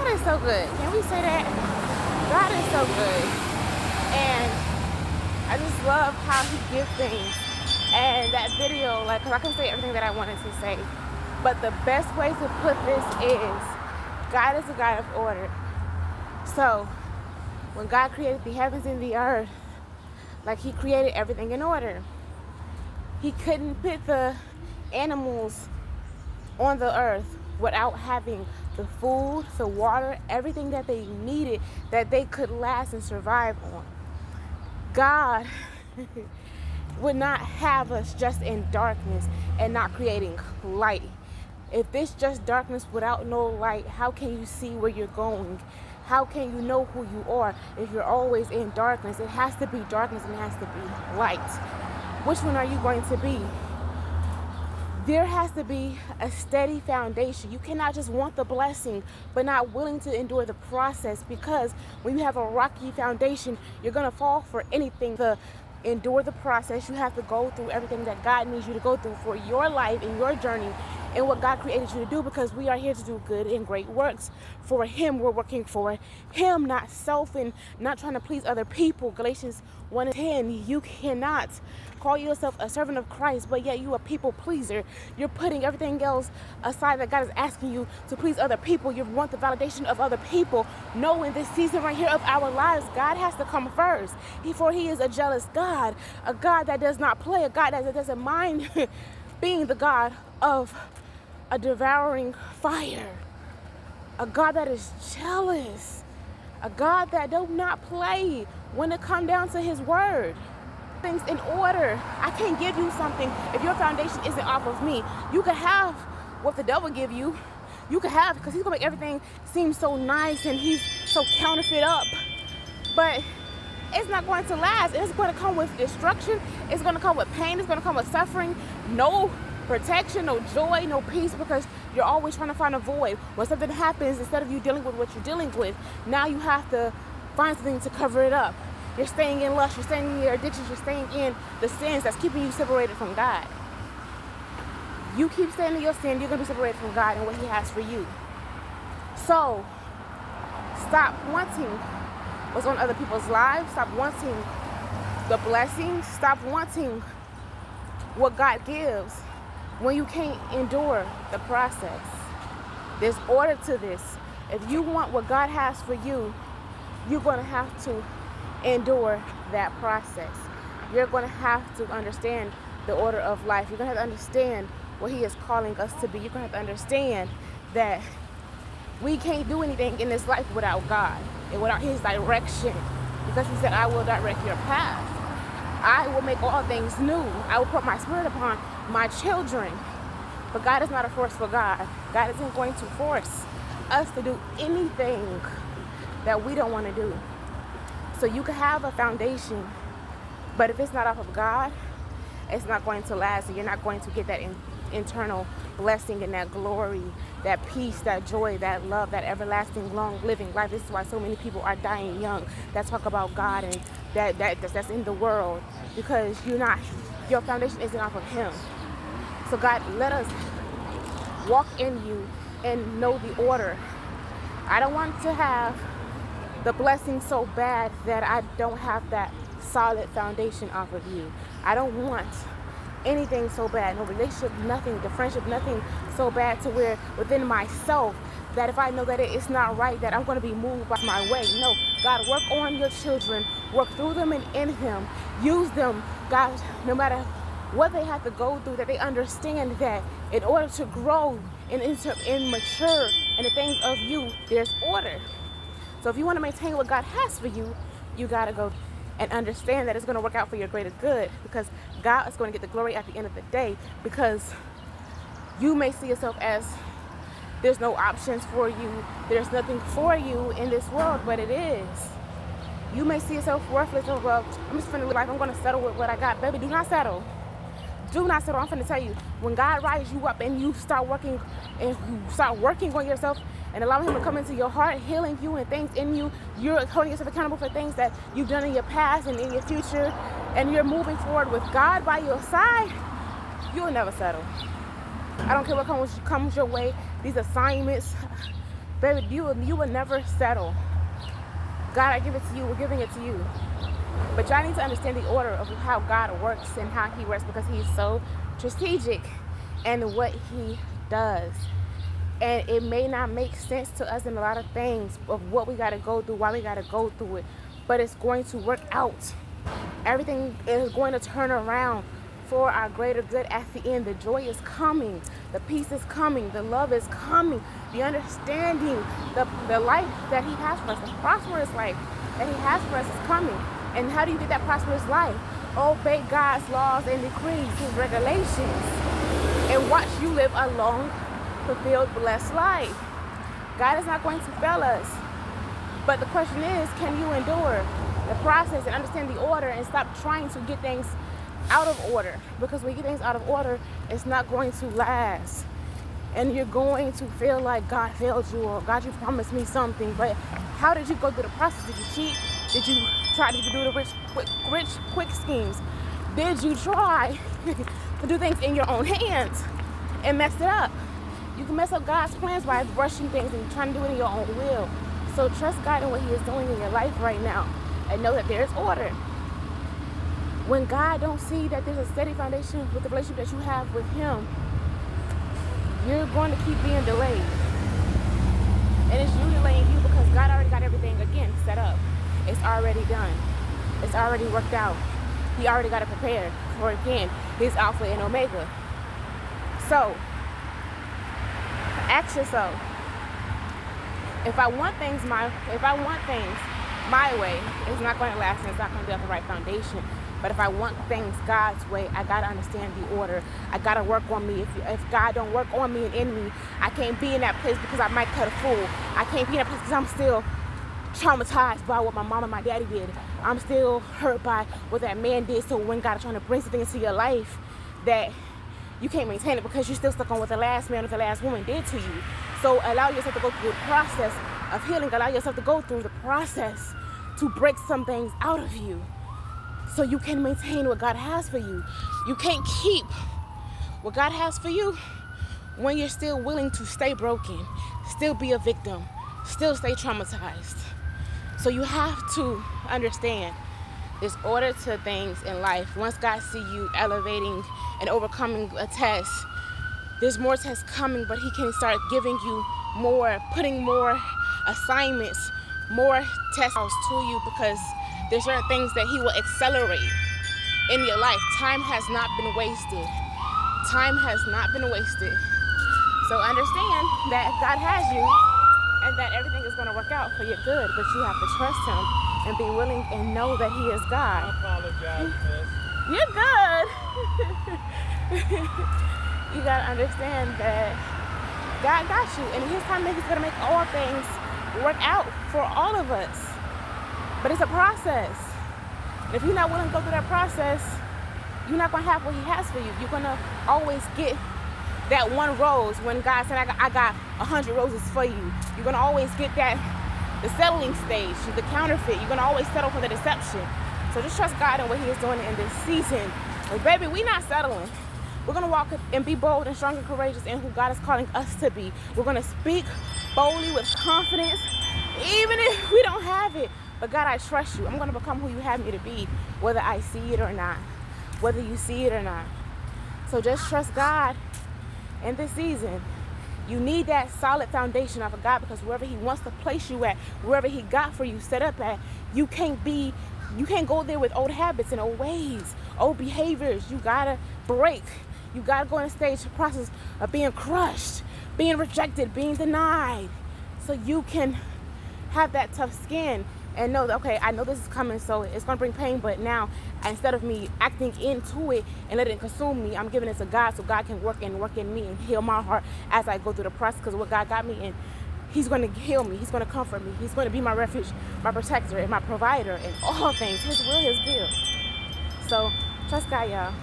God is so good. Can we say that? God is so good. And I just love how he gives things. And that video, like, because I can say everything that I wanted to say. But the best way to put this is, God is a God of order. So, when God created the heavens and the earth, like he created everything in order. He couldn't put the animals on the earth without having the food, the water, everything that they needed that they could last and survive on. God would not have us just in darkness and not creating light. If it's just darkness without no light, how can you see where you're going? How can you know who you are if you're always in darkness? It has to be darkness and it has to be light. Which one are you going to be? There has to be a steady foundation. You cannot just want the blessing but not willing to endure the process, because when you have a rocky foundation, you're going to fall for anything. To endure the process, you have to go through everything that God needs you to go through for your life and your journey and what God created you to do, because we are here to do good and great works for him. We're working for him, not self and not trying to please other people. Galatians 1:10, you cannot call yourself a servant of Christ, but yet you a people pleaser. You're putting everything else aside that God is asking you to please other people. You want the validation of other people. No, in this season right here of our lives, God has to come first. For he is a jealous God, a God that does not play, a God that doesn't mind being the God of a devouring fire, a God that is jealous, a God that does not play when it comes down to his word. Things in order. I can't give you something if your foundation isn't off of me. You can have what the devil give you. You can have, because he's gonna make everything seem so nice and he's so counterfeit up, but it's not going to last. It's going to come with destruction. It's going to come with pain. It's going to come with suffering. No protection, no joy, no peace, because you're always trying to find a void. When something happens, instead of you dealing with what you're dealing with, now you have to find something to cover it up. You're staying in lust. You're staying in your addictions. You're staying in the sins that's keeping you separated from God. You keep staying in your sin, you're going to be separated from God and what he has for you. So, stop wanting what's on other people's lives. Stop wanting the blessings. Stop wanting what God gives when you can't endure the process. There's order to this. If you want what God has for you, you're going to have to endure that process. You're going to have to understand the order of life. You're going to have to understand what he is calling us to be. You're going to have to understand that we can't do anything in this life without God and without his direction, because he said, I will direct your path. I will make all things new. I will put my spirit upon my children. But God is not a forceful God. God isn't going to force us to do anything that we don't want to do. So you can have a foundation, but if it's not off of God, it's not going to last, and you're not going to get that internal blessing and that glory, that peace, that joy, that love, that everlasting, long-living life. This is why so many people are dying young that talk about God and that's in the world, because your foundation isn't off of him. So God, let us walk in you and know the order. I don't want to have the blessing so bad that I don't have that solid foundation off of you. I don't want anything so bad, no relationship, nothing, the friendship, nothing so bad to where within myself that if I know that it's not right, that I'm going to be moved by my way. No, God, work on your children, work through them and in him. Use them, God, no matter what they have to go through, that they understand that in order to grow and mature in the things of you, there's order. So if you want to maintain what God has for you, you got to go and understand that it's going to work out for your greater good, because God is going to get the glory at the end of the day, because you may see yourself as there's no options for you, there's nothing for you in this world, but it is. You may see yourself worthless, or well, I'm just going to live life, I'm going to settle with what I got. Baby, do not settle. Do not settle. I'm going to tell you, when God rises you up and you start working on yourself and allowing him to come into your heart, healing you and things in you, you're holding yourself accountable for things that you've done in your past and in your future, and you're moving forward with God by your side, you'll never settle. I don't care what comes your way, these assignments, Baby, you will never settle. God, I give it to you. We're giving it to you. But y'all need to understand the order of how God works and how he works, because he's so strategic in what he does. And it may not make sense to us in a lot of things of what we got to go through, why we got to go through it. But it's going to work out. Everything is going to turn around for our greater good at the end. The joy is coming. The peace is coming. The love is coming. The understanding, the life that he has for us, the prosperous life that he has for us is coming. And how do you get that prosperous life? Obey God's laws and decrees, his regulations, and watch you live a long, fulfilled, blessed life. God is not going to fail us. But the question is, can you endure the process and understand the order and stop trying to get things out of order? Because when you get things out of order, it's not going to last. And you're going to feel like God failed you, or God, you promised me something. But how did you go through the process? Did you cheat? Did you try to do the rich, quick schemes? Did you try to do things in your own hands and mess it up? You can mess up God's plans by rushing things and trying to do it in your own will. So trust God in what he is doing in your life right now, and know that there is order. When God don't see that there's a steady foundation with the relationship that you have with him, you're going to keep being delayed. And it's you delaying you because God already got everything, again, set up. It's already done. It's already worked out. He already got it prepared for, again, his Alpha and Omega. So, ask yourself, if I want things my way, it's not going to last and it's not going to be on the right foundation. But if I want things God's way, I got to understand the order. I got to work on me. If God don't work on me and in me, I can't be in that place because I might cut a fool. I can't be in that place because I'm still traumatized by what my mom and my daddy did. I'm still hurt by what that man did. So when God is trying to bring something into your life that you can't maintain it because you're still stuck on what the last man or the last woman did to you. So allow yourself to go through the process of healing. Allow yourself to go through the process to break some things out of you so you can maintain what God has for you. You can't keep what God has for you when you're still willing to stay broken, still be a victim, still stay traumatized. So you have to understand there's order to things in life. Once God see you elevating and overcoming a test, there's more tests coming, but he can start giving you more, putting more assignments, more tests to you, because there's certain things that he will accelerate in your life. Time has not been wasted. Time has not been wasted. So understand that God has you and that everything is going to work out for your good, but you have to trust him and be willing and know that he is God. I apologize, miss. You're good. You got to understand that God got you, and in his time he's going to make all things work out for all of us. But it's a process. If you're not willing to go through that process, you're not going to have what he has for you. You're going to always get that one rose when God said, I got 100 roses for you. You're going to always get the settling stage, the counterfeit. You're going to always settle for the deception. So just trust God in what he is doing in this season. But baby, we're not settling. We're going to walk and be bold and strong and courageous in who God is calling us to be. We're going to speak boldly with confidence, even if we don't have it. But God, I trust you. I'm going to become who you have me to be, whether I see it or not, whether you see it or not. So just trust God in this season. You need that solid foundation of a God, because wherever he wants to place you at, wherever he got for you set up at, you can't go there with old habits and old ways, old behaviors. You gotta break. You gotta go in a stage process of being crushed, being rejected, being denied, so you can have that tough skin and know that, okay, I know this is coming, so it's going to bring pain, but now instead of me acting into it and letting it consume me, I'm giving it to God so God can work in me and heal my heart as I go through the process, because what God got me in, he's going to heal me, he's going to comfort me, he's going to be my refuge, my protector, and my provider in all things, his will, his will. So trust God, y'all.